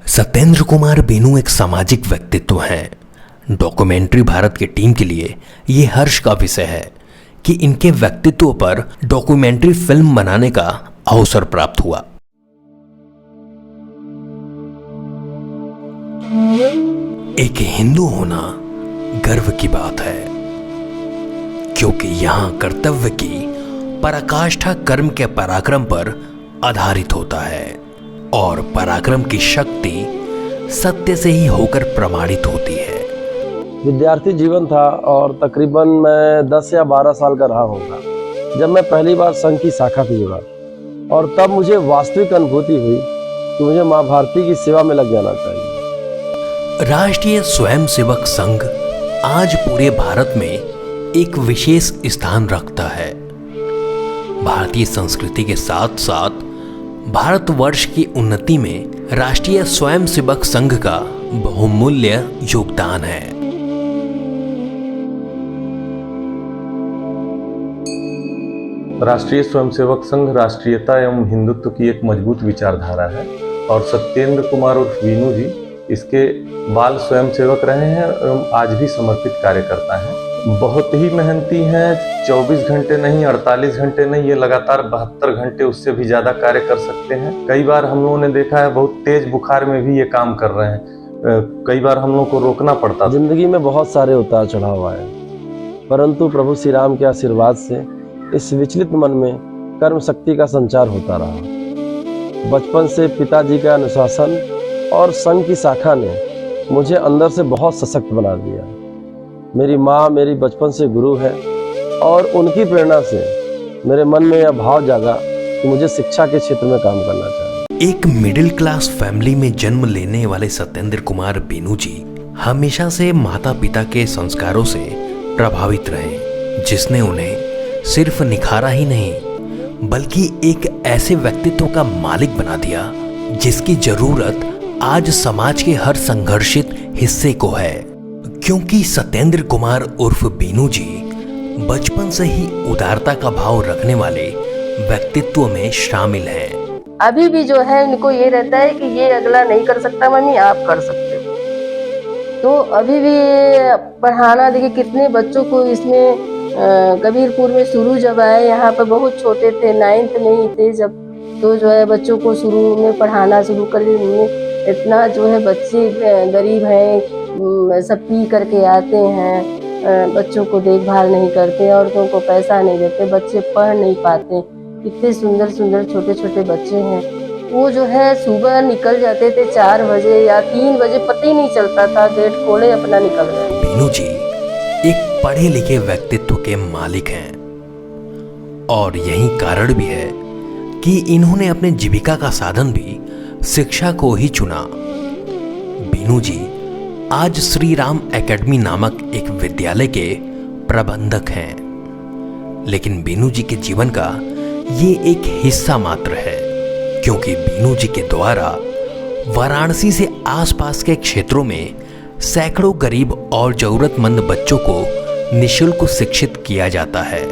सत्येंद्र कुमार बीनू एक सामाजिक व्यक्तित्व हैं। डॉक्यूमेंट्री भारत की टीम के लिए ये हर्ष का विषय है कि इनके व्यक्तित्व पर डॉक्यूमेंट्री फिल्म बनाने का अवसर प्राप्त हुआ। एक हिंदू होना गर्व की बात है, क्योंकि यहां कर्तव्य की पराकाष्ठा कर्म के पराक्रम पर आधारित होता है और पराक्रम की शक्ति सत्य से ही होकर प्रमाणित होती है। विद्यार्थी जीवन था और तकरीबन मैं 10 या 12 साल का रहा होगा जब मैं पहली बार संघ की शाखा से जुड़ा, और तब मुझे वास्तविक अनुभूति हुई कि मुझे माँ भारती की सेवा में लग जाना चाहिए। राष्ट्रीय स्वयंसेवक संघ आज पूरे भारत में एक विशेष स्थान रखता है। भारतीय संस्कृति के साथ साथ भारतवर्ष की उन्नति में राष्ट्रीय स्वयंसेवक संघ का बहुमूल्य योगदान है। राष्ट्रीय स्वयंसेवक संघ राष्ट्रीयता एवं हिंदुत्व की एक मजबूत विचारधारा है और सत्येंद्र कुमार उर्फ बीनू जी इसके बाल स्वयंसेवक रहे हैं एवं आज भी समर्पित कार्य करता है। बहुत ही मेहनती हैं, 24 घंटे नहीं, 48 घंटे नहीं, ये लगातार 72 घंटे उससे भी ज्यादा कार्य कर सकते हैं। कई बार हम लोगों ने देखा है बहुत तेज बुखार में भी ये काम कर रहे हैं। कई बार हम लोग को रोकना पड़ता। जिंदगी में बहुत सारे उतार चढ़ाव आए, परंतु प्रभु श्री राम के आशीर्वाद से इस विचलित मन में कर्म शक्ति का संचार होता रहा। बचपन से पिताजी का अनुशासन और संघ की शाखा ने मुझे अंदर से बहुत सशक्त बना दिया। मेरी माँ मेरी बचपन से गुरु है और उनकी प्रेरणा से मेरे मन में यह भाव जागा कि मुझे शिक्षा के क्षेत्र में काम करना चाहिए। एक मिडिल क्लास फैमिली में जन्म लेने वाले सत्येंद्र कुमार बीनू जी हमेशा से माता पिता के संस्कारों से प्रभावित रहे, जिसने उन्हें सिर्फ निखारा ही नहीं बल्कि एक ऐसे व्यक्तित्व का मालिक बना दिया जिसकी जरूरत आज समाज के हर संघर्षित हिस्से को है। क्योंकि सत्येंद्र कुमार उर्फ बीनू जी बचपन से ही उदारता का भाव रखने वाले व्यक्तित्व में शामिल हैं। अभी भी जो है इनको ये रहता है कि ये अगला नहीं कर सकता, मम्मी आप कर सकते हो। तो अभी भी पढ़ाना, देखिए कितने बच्चों को इसमें कबीरपुर में शुरू जब आए, यहाँ पर बहुत छोटे थे, 9th में ही थे जब, तो जो है बच्चों को शुरू में पढ़ाना शुरू कर दिए। इतना जो है बच्चे गरीब हैं, सब पी करके आते हैं, बच्चों को देखभाल नहीं करते, औरतों को पैसा नहीं देते, बच्चे पढ़ नहीं पाते। इतने सुंदर सुंदर छोटे छोटे बच्चे हैं, वो जो है सुबह निकल जाते थे 4 बजे या 3 बजे, पता ही नहीं चलता था, गेट खोले अपना निकल गए। बीनू जी एक पढ़े लिखे व्यक्तित्व के मालिक हैं और यही कारण भी है कि इन्होंने अपने जीविका का साधन भी शिक्षा को ही चुना। बीनू जी आज श्री राम एकेडमी नामक एक विद्यालय के प्रबंधक हैं, लेकिन बीनू जी के जीवन का ये एक हिस्सा मात्र है, क्योंकि बीनू जी के द्वारा वाराणसी से आसपास के क्षेत्रों में सैकड़ों गरीब और जरूरतमंद बच्चों को निःशुल्क शिक्षित किया जाता है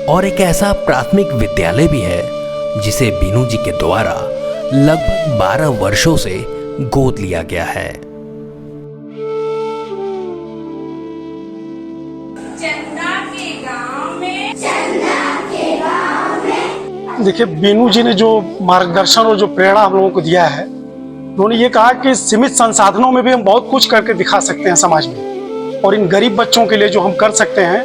और एक ऐसा प्राथमिक विद्यालय भी है जिसे बीनू जी के द्वारा लगभग 12 वर्षों से गोद लिया गया है। देखिए, बीनू जी ने जो मार्गदर्शन और जो प्रेरणा हम लोगों को दिया है, उन्होंने ये कहा कि सीमित संसाधनों में भी हम बहुत कुछ करके दिखा सकते हैं समाज में, और इन गरीब बच्चों के लिए जो हम कर सकते हैं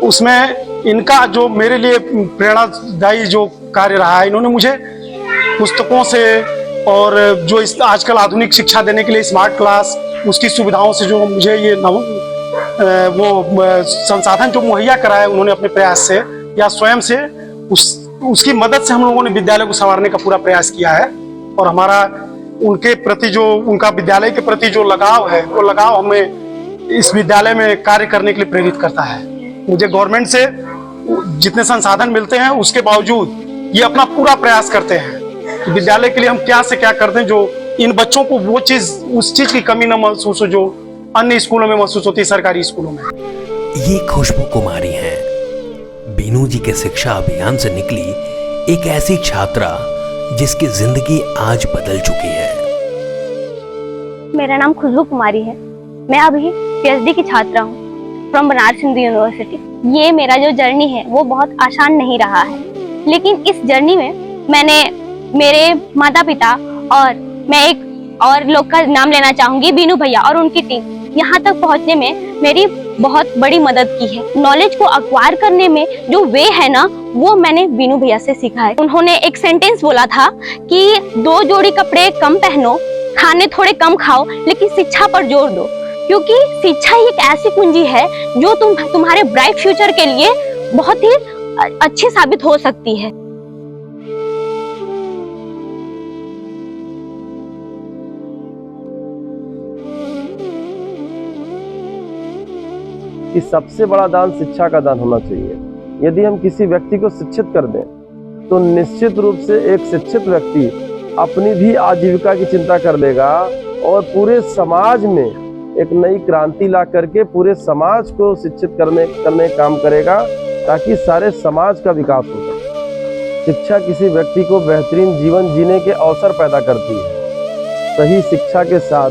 उसमें इनका जो मेरे लिए प्रेरणादायी जो कार्य रहा है, इन्होंने मुझे पुस्तकों से और जो इस आजकल आधुनिक शिक्षा देने के लिए स्मार्ट क्लास, उसकी सुविधाओं से जो मुझे ये वो संसाधन जो मुहैया कराया उन्होंने अपने प्रयास से या स्वयं से, उसकी मदद से हम लोगों ने विद्यालय को संवारने का पूरा प्रयास किया है। और हमारा उनके प्रति जो उनका विद्यालय के प्रति जो लगाव है, वो लगाव हमें इस विद्यालय में कार्य करने के लिए प्रेरित करता है। मुझे गवर्नमेंट से जितने संसाधन मिलते हैं उसके बावजूद ये अपना पूरा प्रयास करते हैं कि विद्यालय के लिए हम क्या से क्या करते हैं जो इन बच्चों को वो चीज, उस चीज की कमी न महसूस हो जो अन्य स्कूलों में महसूस होती है, सरकारी स्कूलों में। ये खुशबू कुमारी हैं। बीनू जी के शिक्षा अभियान से निकली एक ऐसी छात्रा जिसकी जिंदगी आज बदल चुकी है। मेरा नाम खुशबू कुमारी है। मैं अभी पीएचडी की छात्रा हूँ फ्रॉम बनारस हिंदू यूनिवर्सिटी। ये मेरा जो जर्नी है वो बहुत आसान नहीं रहा है, लेकिन इस जर्नी में मैंने मेरे माता पिता और मैं एक और लोग का नाम लेना चाहूंगी, बीनू भैया और उनकी टीम, यहाँ तक पहुँचने में मेरी बहुत बड़ी मदद की है। नॉलेज को अक्वायर करने में जो वे है ना, वो मैंने बीनू भैया से सीखा है। उन्होंने एक सेंटेंस बोला था कि 2 जोड़ी कपड़े कम पहनो, खाने थोड़े कम खाओ, लेकिन शिक्षा पर जोर दो, क्योंकि शिक्षा ही एक ऐसी कुंजी है जो तुम्हारे ब्राइट फ्यूचर के लिए बहुत ही अच्छी साबित हो सकती है। कि सबसे बड़ा दान शिक्षा का दान होना चाहिए। यदि हम किसी व्यक्ति को शिक्षित कर दें तो निश्चित रूप से एक शिक्षित व्यक्ति अपनी भी आजीविका की चिंता कर लेगा और पूरे समाज में एक नई क्रांति ला करके पूरे समाज को शिक्षित करने का काम करेगा, ताकि सारे समाज का विकास हो सके। शिक्षा किसी व्यक्ति को बेहतरीन जीवन जीने के अवसर पैदा करती है। सही शिक्षा के साथ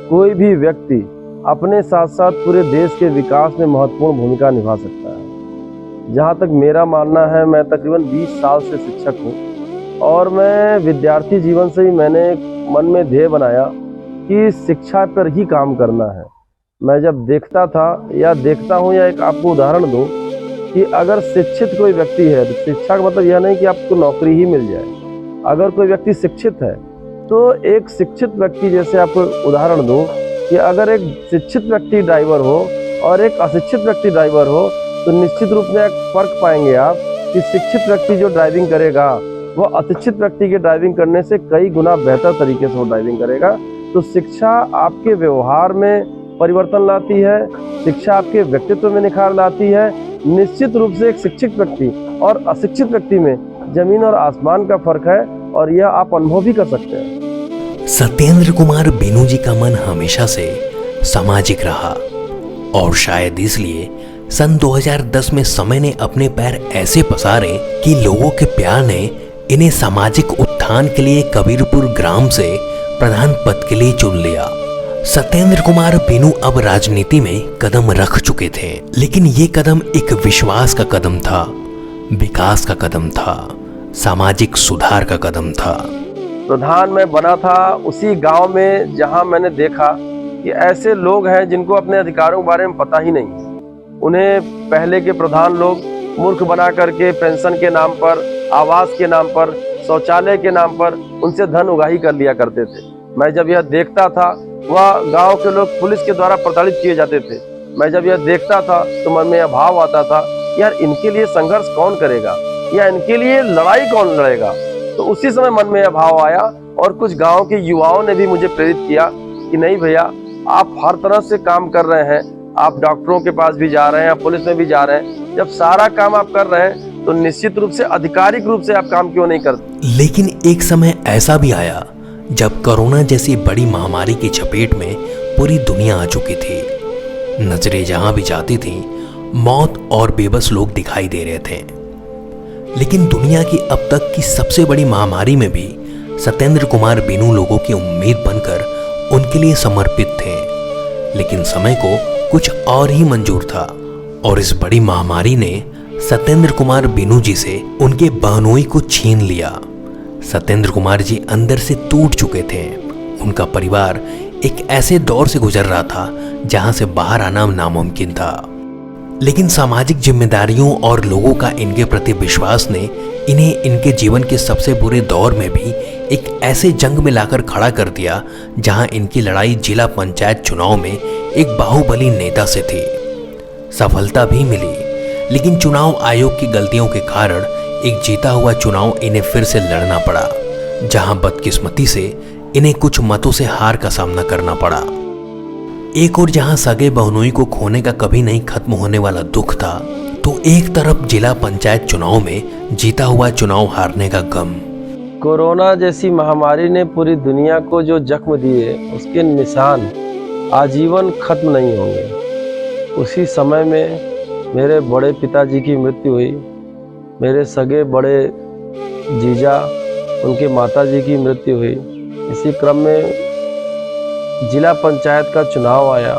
कोई भी व्यक्ति अपने साथ साथ पूरे देश के विकास में महत्वपूर्ण भूमिका निभा सकता है। जहाँ तक मेरा मानना है, मैं तकरीबन 20 साल से शिक्षक हूँ और मैं विद्यार्थी जीवन से ही मैंने मन में ध्येय बनाया कि शिक्षा पर ही काम करना है। मैं जब देखता था या देखता हूँ, या एक आपको उदाहरण दूँ कि अगर शिक्षित कोई व्यक्ति है तो शिक्षा का मतलब यह नहीं कि आपको नौकरी ही मिल जाए। अगर कोई व्यक्ति शिक्षित है तो एक शिक्षित व्यक्ति, जैसे आपको उदाहरण दूँ कि अगर एक शिक्षित व्यक्ति ड्राइवर हो और एक अशिक्षित व्यक्ति ड्राइवर हो तो निश्चित रूप में एक फर्क पाएंगे आप कि शिक्षित व्यक्ति जो ड्राइविंग करेगा वो अशिक्षित व्यक्ति के ड्राइविंग करने से कई गुना बेहतर तरीके से वो ड्राइविंग करेगा। तो शिक्षा आपके व्यवहार में परिवर्तन लाती है, शिक्षा आपके व्यक्तित्व में निखार लाती है। निश्चित रूप से एक शिक्षित व्यक्ति और अशिक्षित व्यक्ति में जमीन और आसमान का फर्क है और यह आप अनुभव भी कर सकते हैं। सत्येंद्र कुमार बीनू जी का मन हमेशा से सामाजिक रहा और शायद इसलिए सन 2010 में समय ने अपने पैर ऐसे पसारे कि लोगों के प्यार ने इन्हें सामाजिक उत्थान के लिए कबीरपुर ग्राम से प्रधान पद के लिए चुन लिया। सत्येंद्र कुमार बीनू अब राजनीति में कदम रख चुके थे, लेकिन ये कदम एक विश्वास का कदम था, विकास का कदम था, सामाजिक सुधार का कदम था। प्रधान मैं बना था उसी गांव में जहां मैंने देखा कि ऐसे लोग हैं जिनको अपने अधिकारों के बारे में पता ही नहीं। उन्हें पहले के प्रधान लोग मूर्ख बना करके पेंशन के नाम पर, आवास के नाम पर, शौचालय के नाम पर उनसे धन उगाही कर लिया करते थे। मैं जब यह देखता था, वह गांव के लोग पुलिस के द्वारा प्रताड़ित किए जाते थे। मैं जब यह देखता था तो मन में यह भाव आता था, यार इनके लिए संघर्ष कौन करेगा या इनके लिए लड़ाई कौन लड़ेगा। तो उसी समय मन में यह भाव आया और कुछ गांव के युवाओं ने भी मुझे प्रेरित किया कि नहीं भैया, आप हर तरह से काम कर रहे हैं, आप डॉक्टरों के पास भी जा रहे हैं, आप पुलिस में भी जा रहे हैं, जब सारा काम आप कर रहे हैं तो निश्चित रूप से आधिकारिक रूप से आप काम क्यों नहीं करते। लेकिन एक समय ऐसा भी आया जब कोरोना जैसी बड़ी महामारी की चपेट में पूरी दुनिया आ चुकी थी। नजरें जहां भी जाती थी, मौत और बेबस लोग दिखाई दे रहे थे। लेकिन दुनिया की अब तक की सबसे बड़ी महामारी में भी सत्येंद्र कुमार बीनू लोगों की उम्मीद बनकर उनके लिए समर्पित थे। लेकिन समय को कुछ और ही मंजूर था और इस बड़ी महामारी ने सत्येंद्र कुमार बीनू जी से उनके बहनोई को छीन लिया। सत्येंद्र कुमार जी अंदर से टूट चुके थे। उनका परिवार एक ऐसे दौर से गुजर रहा था जहां से बाहर आना नामुमकिन था। लेकिन सामाजिक जिम्मेदारियों और लोगों का इनके प्रति विश्वास ने इन्हें इनके जीवन के सबसे बुरे दौर में भी एक ऐसे जंग में लाकर खड़ा कर दिया जहां इनकी लड़ाई जिला पंचायत चुनाव में एक बाहुबली नेता से थी। सफलता भी मिली, लेकिन चुनाव आयोग की गलतियों के कारण एक जीता हुआ चुनाव इन्हें फिर से लड़ना पड़ा, जहां बदकिस्मती से इन्हें कुछ मतों से हार का सामना करना पड़ा। एक और जहां सगे बहनोई को खोने का कभी नहीं खत्म होने वाला दुख था, तो एक तरफ जिला पंचायत चुनाव में जीता हुआ चुनाव हारने का गम। कोरोना जैसी महामारी ने पूरी दुनिया को जो जख्म दिए, उसके निशान आजीवन खत्म नहीं होंगे। उसी समय में मेरे बड़े पिताजी की मृत्यु हुई, मेरे सगे बड़े जीजा, उनके माताजी की मृत्यु हुई। इसी क्रम में जिला पंचायत का चुनाव आया,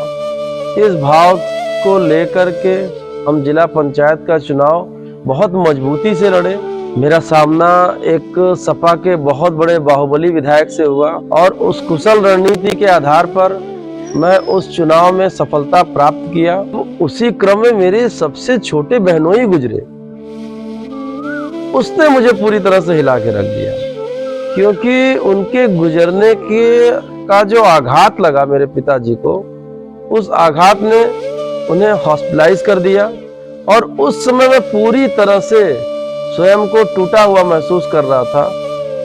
इस भाव को लेकर के हम जिला पंचायत का चुनाव बहुत मजबूती से लड़े। मेरा सामना एक सपा के बहुत बड़े बाहुबली विधायक से हुआ और उस कुशल रणनीति के आधार पर मैं उस चुनाव में सफलता प्राप्त किया। उसी क्रम में मेरे सबसे छोटे बहनोई गुजरे, उसने मुझे पूरी तरह से हिला के रख दिया, क्योंकि उनके गुजरने का जो आघात लगा मेरे पिताजी को, उस आघात ने उन्हें हॉस्पिटलाइज कर दिया। और उस समय मैं पूरी तरह से स्वयं को टूटा हुआ महसूस कर रहा था,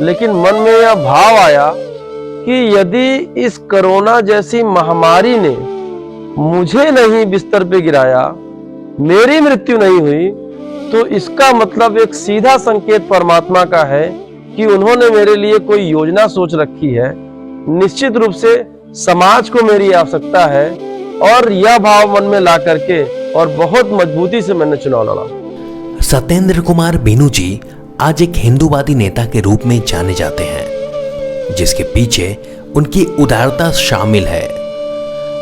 लेकिन मन में यह भाव आया कि यदि इस कोरोना जैसी महामारी ने मुझे नहीं बिस्तर पे गिराया, मेरी मृत्यु नहीं हुई, तो इसका मतलब एक सीधा संकेत परमात्मा का है कि उन्होंने मेरे लिए कोई योजना सोच रखी है। निश्चित रूप से समाज को मेरी आवश्यकता है, और यह भाव मन में ला करके और बहुत मजबूती से मैंने चुनाव लड़ा। सत्येंद्र कुमार बीनू जी आज एक हिंदूवादी नेता के रूप में जाने जाते हैं, जिसके पीछे उनकी उदारता शामिल है।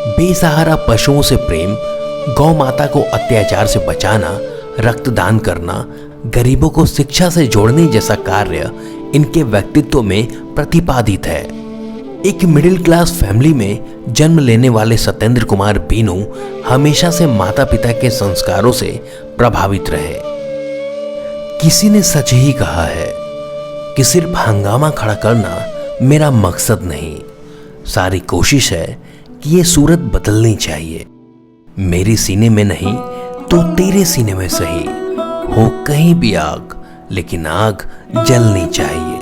बेसहारा पशुओं से प्रेम, गौ माता को अत्याचार से बचाना, रक्तदान करना, गरीबों को शिक्षा से जोड़ने जैसा कार्य इनके व्यक्तित्व में प्रतिपादित है। एक मिडिल क्लास फैमिली में जन्म लेने वाले सत्येंद्र कुमार बीनू हमेशा से माता पिता के संस्कारों से प्रभावित रहे। किसी ने सच ही कहा है कि सिर्फ हंगामा खड़ा करना मेरा मकसद नहीं, सारी कोशिश है कि ये सूरत बदलनी चाहिए। मेरे सीने में नहीं तो तेरे सीने में सही हो कहीं भी आग, लेकिन आग जलनी चाहिए।